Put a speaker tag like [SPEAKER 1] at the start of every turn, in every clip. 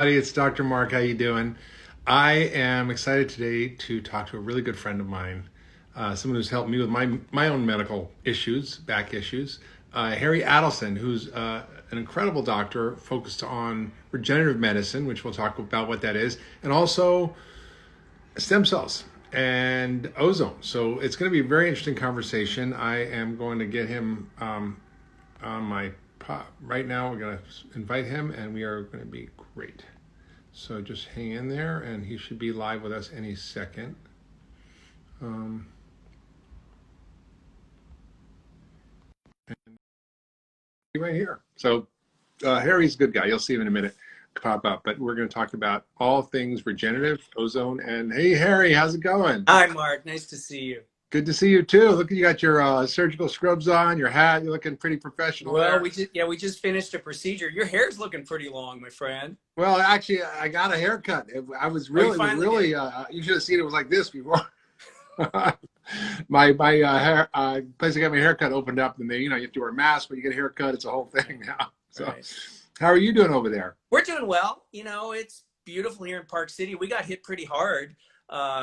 [SPEAKER 1] It's Dr. Mark. How you doing? I am excited today to talk to a really good friend of mine, someone who's helped me with my own medical issues, back issues. Harry Adelson, who's an incredible doctor focused on regenerative medicine, which we'll talk about what that is, and also stem cells and ozone. So it's going to be a very interesting conversation. I am going to get him on my pop right now. We're going to invite him, and we are going to be great. So just hang in there, and he should be live with us any second. Um, right here. So Harry's a good guy. You'll see him in a minute pop up. But we're going to talk about all things regenerative, ozone, and hey, Harry, how's it going?
[SPEAKER 2] Hi, Mark. Nice to see you.
[SPEAKER 1] Good to see you too. Look, you got your surgical scrubs on, your hat. You're looking pretty professional
[SPEAKER 2] Well,
[SPEAKER 1] there.
[SPEAKER 2] we just finished a procedure. Your hair's looking pretty long, my friend.
[SPEAKER 1] Well, actually, I got a haircut. I was really, you should have seen it was like this before. my hair place I got my haircut opened up, and you have to wear a mask when you get a haircut. It's a whole thing now. So,
[SPEAKER 2] Right.
[SPEAKER 1] How are you doing over there?
[SPEAKER 2] We're doing well. It's beautiful here in Park City. We got hit pretty hard.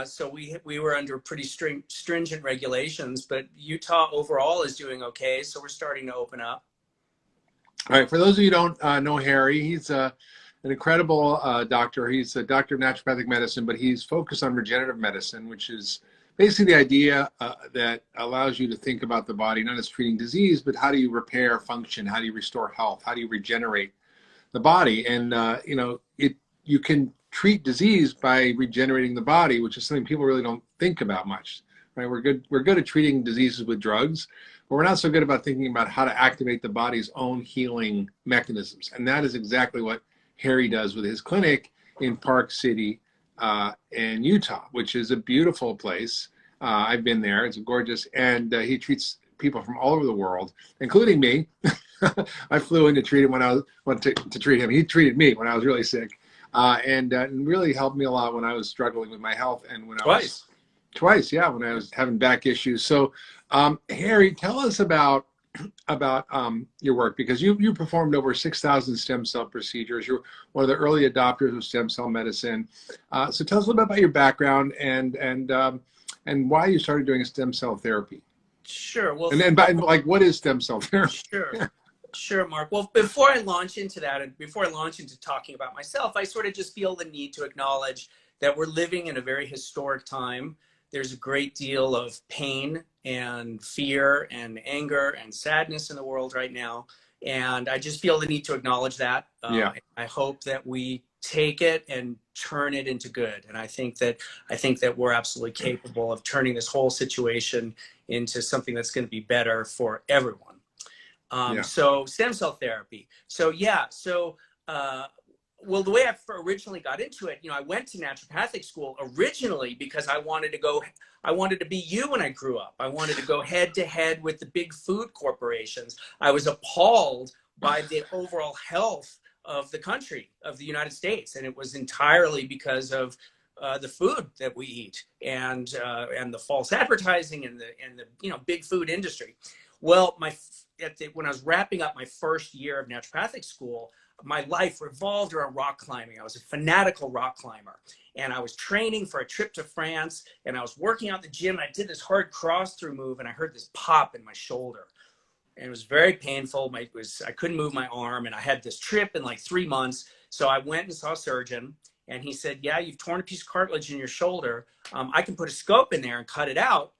[SPEAKER 2] So we were under pretty stringent regulations, but Utah overall is doing okay. So we're starting to open up.
[SPEAKER 1] All right. For those of you who don't know Harry, he's an incredible doctor. He's a doctor of naturopathic medicine, but he's focused on regenerative medicine, which is basically the idea that allows you to think about the body not as treating disease, but how do you repair function? How do you restore health? How do you regenerate the body? And you can treat disease by regenerating the body, which is something people really don't think about much. Right? We're good at treating diseases with drugs, but we're not so good about thinking about how to activate the body's own healing mechanisms. And that is exactly what Harry does with his clinic in Park City in Utah, which is a beautiful place. I've been there. It's gorgeous. And he treats people from all over the world, including me. I flew in to treat him when I went to treat him. He treated me when I was really sick. And really helped me a lot when I was struggling with my health and when twice, yeah, when I was having back issues. So, Harry, tell us about your work, because you performed over 6,000 stem cell procedures. You're one of the early adopters of stem cell medicine. So tell us a little bit about your background and why you started doing stem cell therapy.
[SPEAKER 2] Sure. Well,
[SPEAKER 1] and then what is stem cell therapy?
[SPEAKER 2] Sure. Sure, Mark. Well, before I launch into that, and before I launch into talking about myself, I sort of just feel the need to acknowledge that we're living in a very historic time. There's a great deal of pain and fear and anger and sadness in the world right now. And I just feel the need to acknowledge that. I hope that we take it and turn it into good. And I think that we're absolutely capable of turning this whole situation into something that's going to be better for everyone. So stem cell therapy. Well, the way I originally got into it, I went to naturopathic school originally because I wanted to be you when I grew up. I wanted to go head to head with the big food corporations. I was appalled by the overall health of the country, of the United States. And it was entirely because of the food that we eat and the false advertising and the big food industry. Well, when I was wrapping up my first year of naturopathic school, my life revolved around rock climbing. I was a fanatical rock climber, and I was training for a trip to France, and I was working out in the gym, and I did this hard cross-through move, and I heard this pop in my shoulder, and it was very painful. I couldn't move my arm, and I had this trip in like 3 months, so I went and saw a surgeon, and he said, yeah, you've torn a piece of cartilage in your shoulder. I can put a scope in there and cut it out.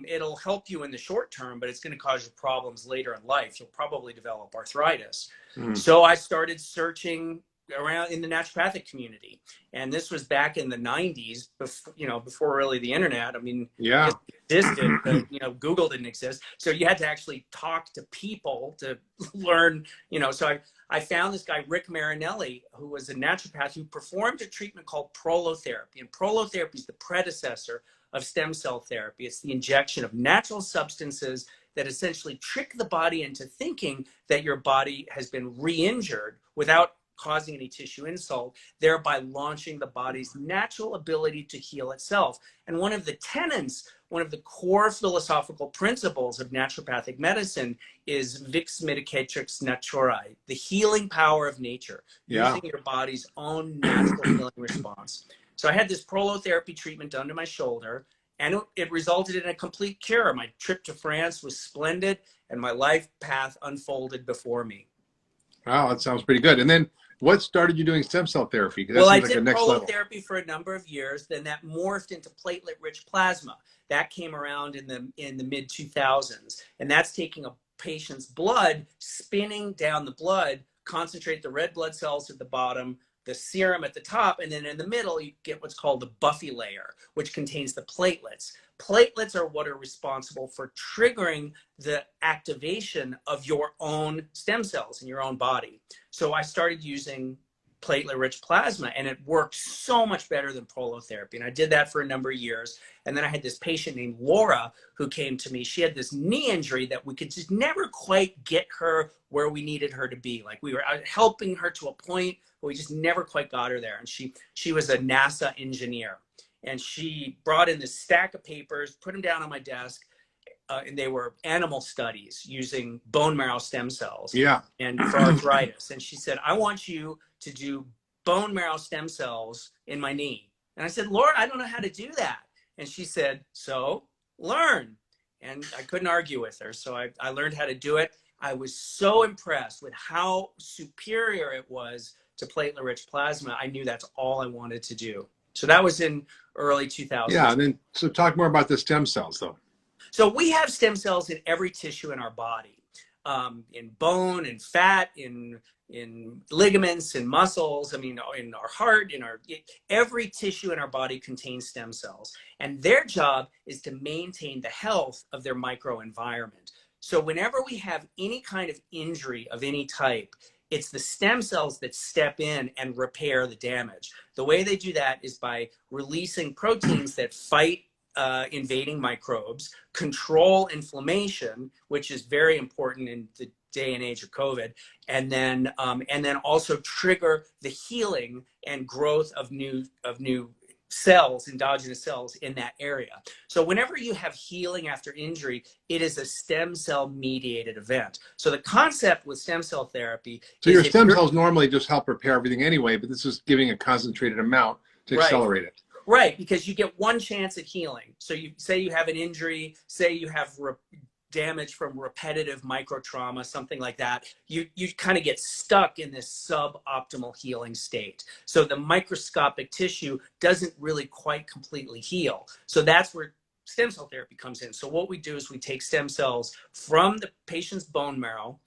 [SPEAKER 2] It'll help you in the short term, but it's going to cause you problems later in life. You'll probably develop arthritis. So I started searching around in the naturopathic community. And this was back in the 90s, before really the internet. I mean, it existed, but, Google didn't exist. So you had to actually talk to people to learn, so I found this guy, Rick Marinelli, who was a naturopath who performed a treatment called prolotherapy. And prolotherapy is the predecessor of stem cell therapy. It's the injection of natural substances that essentially trick the body into thinking that your body has been re-injured without causing any tissue insult, thereby launching the body's natural ability to heal itself. And one of the tenets, one of the core philosophical principles of naturopathic medicine is Vix Medicatrix Naturae, the healing power of nature, using your body's own natural healing response. So I had this prolotherapy treatment done to my shoulder, and it resulted in a complete cure. My trip to France was splendid, and my life path unfolded before me.
[SPEAKER 1] Wow, that sounds pretty good. And then what started you doing stem cell therapy?
[SPEAKER 2] Well, I did prolotherapy for a number of years. Then that morphed into platelet-rich plasma. That came around in the mid-2000s. And that's taking a patient's blood, spinning down the blood, concentrate the red blood cells at the bottom, the serum at the top, and then in the middle, you get what's called the buffy layer, which contains the platelets. Platelets are what are responsible for triggering the activation of your own stem cells in your own body. So I started using platelet-rich plasma, and it worked so much better than prolotherapy. And I did that for a number of years. And then I had this patient named Laura who came to me. She had this knee injury that we could just never quite get her where we needed her to be. Like, we were helping her to a point, but we just never quite got her there. And she was a NASA engineer. And she brought in this stack of papers, put them down on my desk, and they were animal studies using bone marrow stem cells and for arthritis. And she said, I want you to do bone marrow stem cells in my knee. And I said, Laura, I don't know how to do that. And she said, so learn. And I couldn't argue with her. So I learned how to do it. I was so impressed with how superior it was to platelet-rich plasma. I knew that's all I wanted to do. So that was in early 2000s.
[SPEAKER 1] Yeah, and then so talk more about the stem cells, though.
[SPEAKER 2] So we have stem cells in every tissue in our body, in bone, in fat, in ligaments, in muscles. I mean, in our heart, every tissue in our body contains stem cells, and their job is to maintain the health of their microenvironment. So whenever we have any kind of injury of any type, it's the stem cells that step in and repair the damage. The way they do that is by releasing proteins that fight invading microbes, control inflammation, which is very important in the day and age of COVID, and then also trigger the healing and growth of new cells, endogenous cells in that area. So whenever you have healing after injury, it is a stem cell mediated event. So the concept with stem cell therapy,
[SPEAKER 1] so your stem cells normally just help repair everything anyway, but this is giving a concentrated amount to accelerate it.
[SPEAKER 2] Right, because you get one chance at healing. So you say you have an injury, say you have damage from repetitive micro trauma, something like that, you kind of get stuck in this suboptimal healing state. So the microscopic tissue doesn't really quite completely heal. So that's where stem cell therapy comes in. So what we do is we take stem cells from the patient's bone marrow,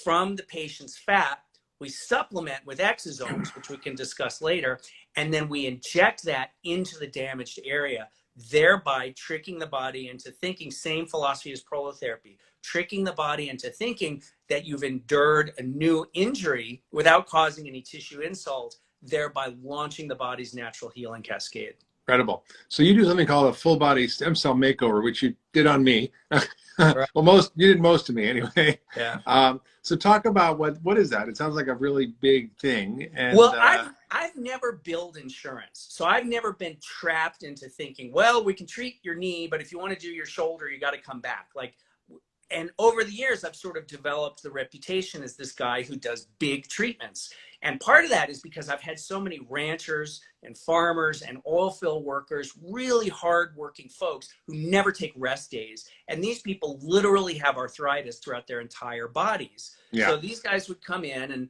[SPEAKER 2] from the patient's fat, we supplement with exosomes, which we can discuss later, and then we inject that into the damaged area, thereby tricking the body into thinking, same philosophy as prolotherapy, tricking the body into thinking that you've endured a new injury without causing any tissue insult, thereby launching the body's natural healing cascade.
[SPEAKER 1] Incredible. So you do something called a full body stem cell makeover, which you did on me.
[SPEAKER 2] Right.
[SPEAKER 1] Well, you did most of me anyway.
[SPEAKER 2] Yeah.
[SPEAKER 1] So talk about what is that? It sounds like a really big thing. And,
[SPEAKER 2] well, I've never billed insurance. So I've never been trapped into thinking, well, we can treat your knee, but if you want to do your shoulder, you got to come back. And over the years, I've sort of developed the reputation as this guy who does big treatments. And part of that is because I've had so many ranchers and farmers and oil field workers, really hardworking folks who never take rest days. And these people literally have arthritis throughout their entire bodies.
[SPEAKER 1] Yeah.
[SPEAKER 2] So these guys would come in and,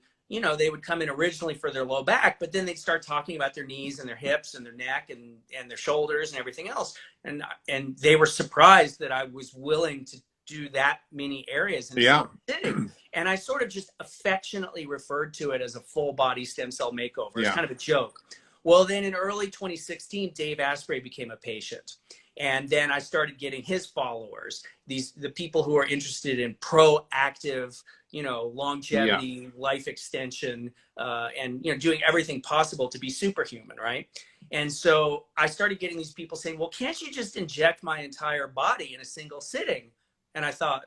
[SPEAKER 2] they would come in originally for their low back, but then they'd start talking about their knees and their hips and their neck and their shoulders and everything else. And they were surprised that I was willing to do that many areas in a sitting. And I sort of just affectionately referred to it as a full body stem cell makeover. It's kind of a joke. Well, then in early 2016, Dave Asprey became a patient. And then I started getting his followers, the people who are interested in proactive, longevity, life extension, and, doing everything possible to be superhuman, right? And so I started getting these people saying, well, can't you just inject my entire body in a single sitting? And I thought,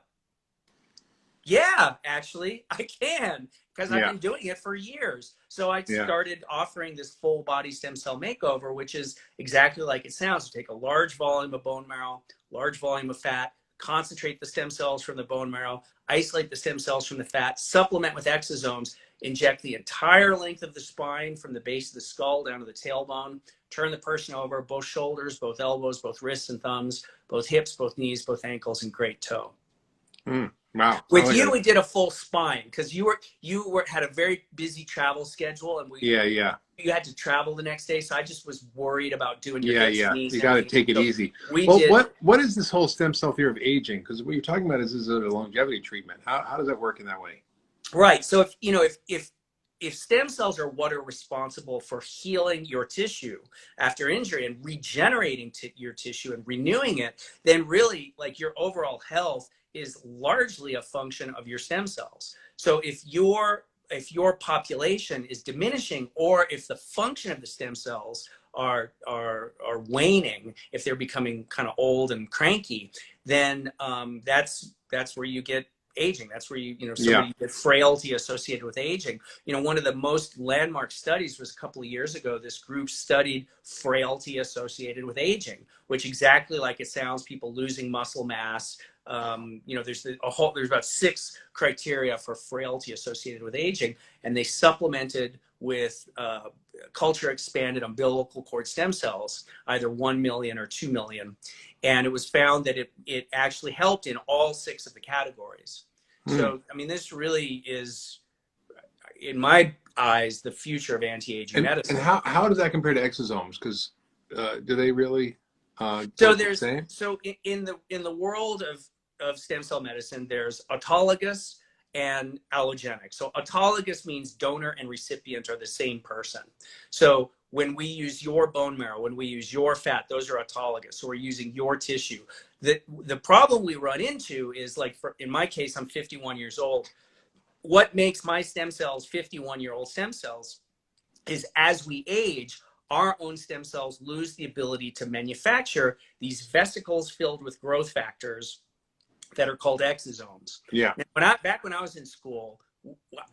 [SPEAKER 2] Yeah, actually, I can, because I've
[SPEAKER 1] Yeah,
[SPEAKER 2] been doing it for years. So I
[SPEAKER 1] yeah.
[SPEAKER 2] started offering this full body stem cell makeover, which is exactly like it sounds. You take a large volume of bone marrow, large volume of fat, concentrate the stem cells from the bone marrow, isolate the stem cells from the fat, supplement with exosomes, inject the entire length of the spine from the base of the skull down to the tailbone, turn the person over, both shoulders, both elbows, both wrists and thumbs, both hips, both knees, both ankles, and great toe.
[SPEAKER 1] Wow. Sounds
[SPEAKER 2] With
[SPEAKER 1] like
[SPEAKER 2] you,
[SPEAKER 1] a,
[SPEAKER 2] we did a full spine because you had a very busy travel schedule, and
[SPEAKER 1] yeah, yeah.
[SPEAKER 2] you had to travel the next day. So I just was worried about doing your
[SPEAKER 1] Yeah,
[SPEAKER 2] hips,
[SPEAKER 1] yeah.
[SPEAKER 2] knees,
[SPEAKER 1] You
[SPEAKER 2] and
[SPEAKER 1] got to
[SPEAKER 2] everything.
[SPEAKER 1] take it
[SPEAKER 2] So
[SPEAKER 1] easy.
[SPEAKER 2] we
[SPEAKER 1] Well,
[SPEAKER 2] did
[SPEAKER 1] what is this whole stem cell theory of aging? Because what you're talking about is a longevity treatment. How does that work in that way?
[SPEAKER 2] right. So if you know if stem cells are what are responsible for healing your tissue after injury and regenerating your tissue and renewing it, then really like your overall health is largely a function of your stem cells. So if your population is diminishing, or if the function of the stem cells are waning, if they're becoming kind of old and cranky, then that's where you get aging. That's where
[SPEAKER 1] Yeah.
[SPEAKER 2] somebody get frailty associated with aging. One of the most landmark studies was a couple of years ago. This group studied frailty associated with aging, which exactly like it sounds, people losing muscle mass. There's about 6 criteria for frailty associated with aging, and they supplemented with culture expanded umbilical cord stem cells, either 1 million or 2 million. And it was found that it actually helped in all 6 of the categories.
[SPEAKER 1] Hmm.
[SPEAKER 2] So, I mean, this really is, in my eyes, the future of anti-aging
[SPEAKER 1] And
[SPEAKER 2] medicine.
[SPEAKER 1] how does that compare to exosomes? Because do they really
[SPEAKER 2] So
[SPEAKER 1] work the
[SPEAKER 2] there's
[SPEAKER 1] same?
[SPEAKER 2] so in the world of stem cell medicine, there's autologous and allogenic. So autologous means donor and recipient are the same person. So when we use your bone marrow, when we use your fat, those are autologous. So we're using your tissue. The problem we run into is, like, in my case, I'm 51 years old. What makes my stem cells 51-year-old stem cells is, as we age, our own stem cells lose the ability to manufacture these vesicles filled with growth factors that are called exosomes.
[SPEAKER 1] Yeah.
[SPEAKER 2] Now, back when I was in school,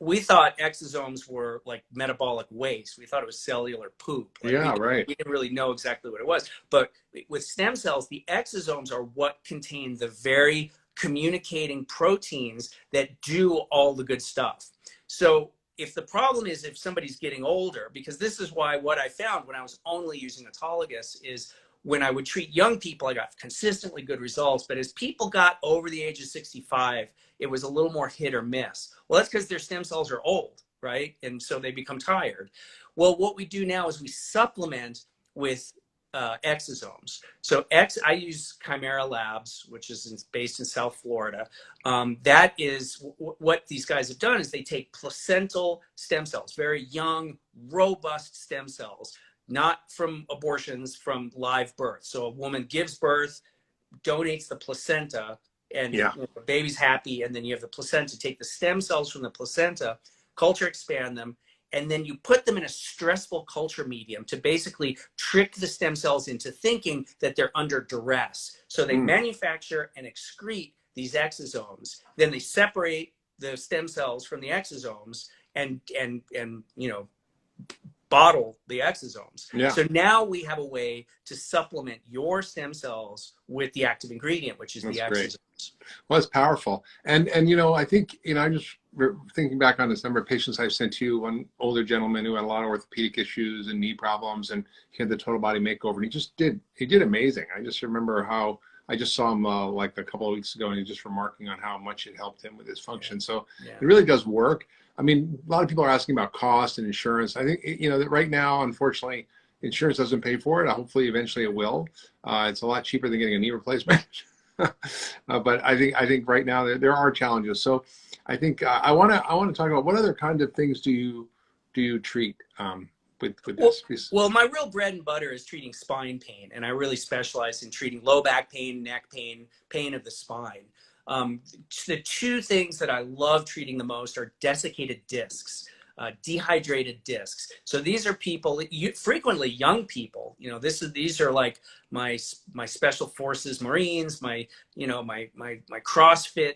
[SPEAKER 2] we thought exosomes were like metabolic waste. We thought it was cellular poop. Like
[SPEAKER 1] Yeah. Right.
[SPEAKER 2] we didn't really know exactly what it was. But with stem cells, the exosomes are what contain the very communicating proteins that do all the good stuff. So if the problem is if somebody's getting older, because this is why what I found when I was only using autologous is, when I would treat young people, I got consistently good results. But as people got over the age of 65, it was a little more hit or miss. Well, that's because their stem cells are old, right? And so they become tired. Well, what we do now is we supplement with exosomes. So I use Chimera Labs, which is based in South Florida. That is what these guys have done, is they take placental stem cells, very young, robust stem cells, not from abortions, from live birth. So a woman gives birth, donates the placenta, and
[SPEAKER 1] Yeah.
[SPEAKER 2] the baby's happy, and then you have the placenta. Take the stem cells from the placenta, culture expand them, and then you put them in a stressful culture medium to basically trick the stem cells into thinking that they're under duress. So they manufacture and excrete these exosomes. Then they separate the stem cells from the exosomes and bottle the exosomes.
[SPEAKER 1] Yeah.
[SPEAKER 2] So now we have a way to supplement your stem cells with the active ingredient, which is
[SPEAKER 1] That's
[SPEAKER 2] the
[SPEAKER 1] great.
[SPEAKER 2] exosomes.
[SPEAKER 1] Well, it's powerful. And I think, I'm just thinking back on this number of patients I've sent to you. One older gentleman who had a lot of orthopedic issues and knee problems, and he had the total body makeover, and he did amazing. I just remember how I just saw him like a couple of weeks ago, and he just remarking on how much it helped him with his function. So it really does work. I mean, a lot of people are asking about cost and insurance. I think, that right now, unfortunately, insurance doesn't pay for it. Hopefully, eventually it will. It's a lot cheaper than getting a knee replacement. But I think right now there are challenges. So I think I want to talk about what other kind of things do you treat with this?
[SPEAKER 2] Well, my real bread and butter is treating spine pain, and I really specialize in treating low back pain, neck pain, pain of the spine. The 2 things that I love treating the most are desiccated discs, dehydrated discs. So these are people, frequently young people. These are like my special forces Marines, my CrossFit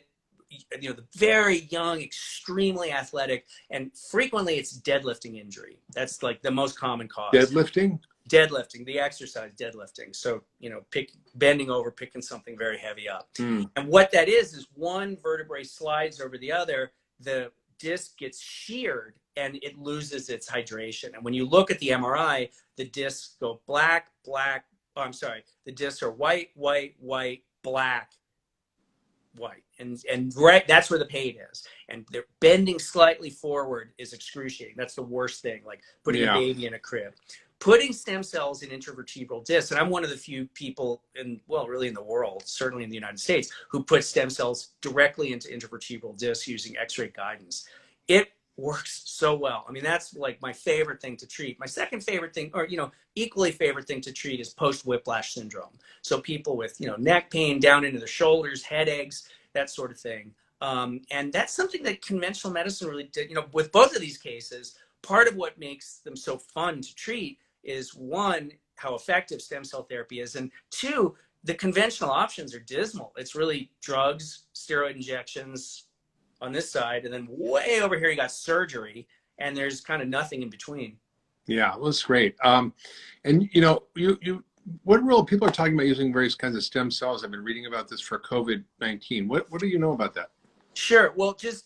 [SPEAKER 2] the very young, extremely athletic, and frequently it's deadlifting injury. That's like the most common cause.
[SPEAKER 1] Deadlifting?
[SPEAKER 2] Deadlifting, the exercise deadlifting. So, bending over, picking something very heavy up.
[SPEAKER 1] Mm.
[SPEAKER 2] And what that is one vertebrae slides over the other, the disc gets sheared and it loses its hydration. And when you look at the MRI, the discs go black, black. Oh, I'm sorry. The discs are white, white, white, black, white. And right, that's where the pain is. And they're bending slightly forward is excruciating. That's the worst thing, like putting a baby in a crib. Putting stem cells in intervertebral discs, and I'm one of the few people really in the world, certainly in the United States, who put stem cells directly into intervertebral discs using X-ray guidance. It works so well. I mean, that's like my favorite thing to treat. My second favorite thing, or equally favorite thing to treat, is post-whiplash syndrome. So people with neck pain down into their shoulders, headaches, that sort of thing. And that's something that conventional medicine really did. With both of these cases, part of what makes them so fun to treat is, one, how effective stem cell therapy is, and two, the conventional options are dismal. It's really drugs, steroid injections on this side, and then way over here you got surgery, and there's kind of nothing in between.
[SPEAKER 1] Yeah, well, that's great. And what role people are talking about using various kinds of stem cells? I've been reading about this for COVID-19. What do you know about that?
[SPEAKER 2] Sure. Well, just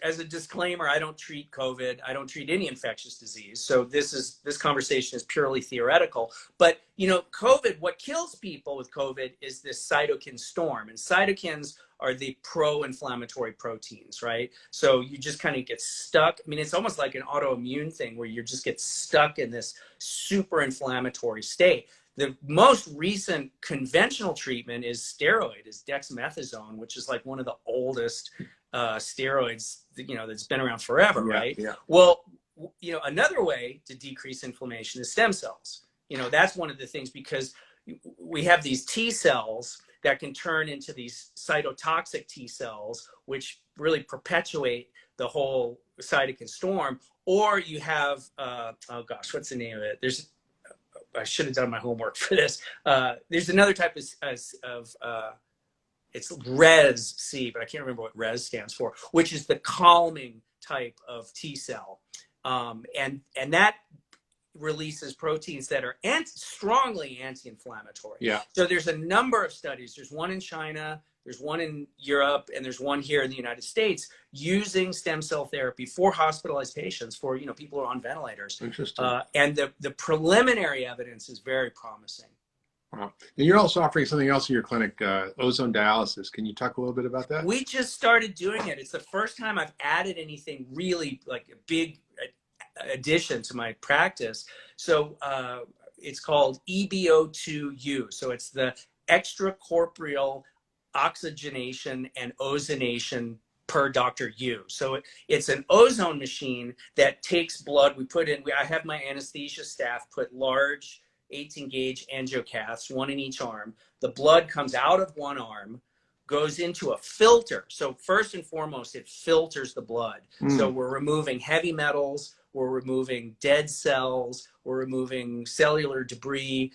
[SPEAKER 2] as a disclaimer, I don't treat COVID. I don't treat any infectious disease. So this conversation is purely theoretical. But COVID, what kills people with COVID is this cytokine storm. And cytokines are the pro-inflammatory proteins, right? So you just kind of get stuck. I mean, it's almost like an autoimmune thing where you just get stuck in this super inflammatory state. The most recent conventional treatment is dexamethasone, which is like one of the oldest steroids, that's been around forever, right?
[SPEAKER 1] Yeah.
[SPEAKER 2] Well, another way to decrease inflammation is stem cells. That's one of the things, because we have these T cells that can turn into these cytotoxic T cells, which really perpetuate the whole cytokine storm. Or you have, what's the name of it? I should have done my homework for this. There's another type of it's Res-C, but I can't remember what Res stands for, which is the calming type of T cell. And that releases proteins that are strongly anti-inflammatory.
[SPEAKER 1] Yeah.
[SPEAKER 2] So there's a number of studies. There's one in China, there's one in Europe, and there's one here in the United States using stem cell therapy for hospitalized patients, for people who are on ventilators.
[SPEAKER 1] Interesting.
[SPEAKER 2] And the preliminary evidence is very promising.
[SPEAKER 1] Wow. And you're also offering something else in your clinic, ozone dialysis. Can you talk a little bit about that?
[SPEAKER 2] We just started doing it. It's the first time I've added anything really like a big addition to my practice. So it's called EBO2U. So it's the extracorporeal oxygenation and ozonation per Dr. U. So it's an ozone machine that takes blood. I have my anesthesia staff put large 18-gauge angiocaths, one in each arm. The blood comes out of one arm, goes into a filter. So first and foremost, it filters the blood. So we're removing heavy metals, we're removing dead cells, we're removing cellular debris,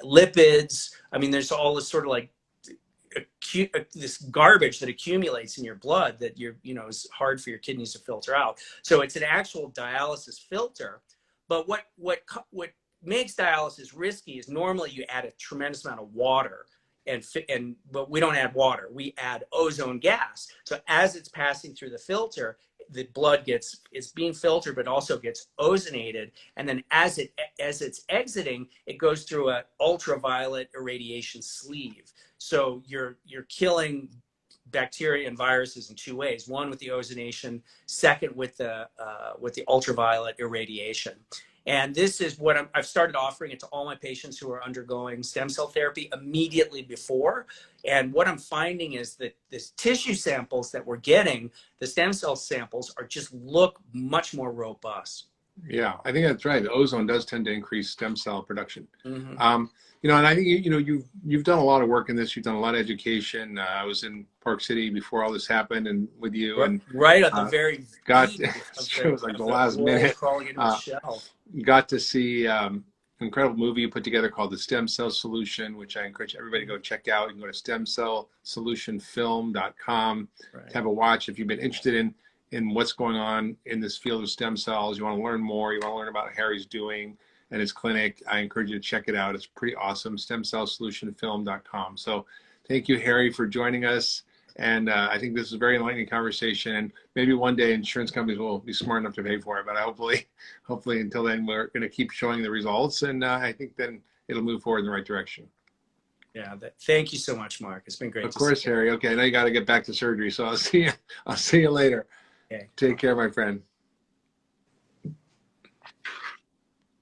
[SPEAKER 2] lipids. I mean, there's all this sort of like this garbage that accumulates in your blood that is hard for your kidneys to filter out. So it's an actual dialysis filter. But what makes dialysis risky is normally you add a tremendous amount of water, but we don't add water. We add ozone gas. So as it's passing through the filter, the blood it's being filtered, but also gets ozonated. And then as it's exiting, it goes through an ultraviolet irradiation sleeve. So you're killing bacteria and viruses in two ways. One, with the ozonation, second with the ultraviolet irradiation. And this is what I've started offering it to all my patients who are undergoing stem cell therapy immediately before. And what I'm finding is that the tissue samples that we're getting, the stem cell samples, look much more robust.
[SPEAKER 1] Yeah, I think that's right. The ozone does tend to increase stem cell production.
[SPEAKER 2] Mm-hmm.
[SPEAKER 1] And I think you've done a lot of work in this. You've done a lot of education. I was in Park City before all this happened, and with you, and
[SPEAKER 2] right at the very
[SPEAKER 1] it was like the last minute.
[SPEAKER 2] Crawling into a shell.
[SPEAKER 1] Got to see incredible movie you put together called The Stem Cell Solution, which I encourage everybody to go check out. You can go to stemcellsolutionfilm.com to have a watch if you've been interested in what's going on in this field of stem cells. You want to learn more. You want to learn about what Harry's doing and his clinic. I encourage you to check it out. It's pretty awesome. stemcellsolutionfilm.com. So thank you, Harry, for joining us. And I think this is a very enlightening conversation. And maybe one day insurance companies will be smart enough to pay for it. But hopefully until then, we're going to keep showing the results. And I think then it'll move forward in the right direction.
[SPEAKER 2] Yeah. Thank you so much, Mark. It's been great.
[SPEAKER 1] Of course, Harry. Okay. Now you got to get back to surgery. So I'll see you later.
[SPEAKER 2] Okay.
[SPEAKER 1] Take care, my friend.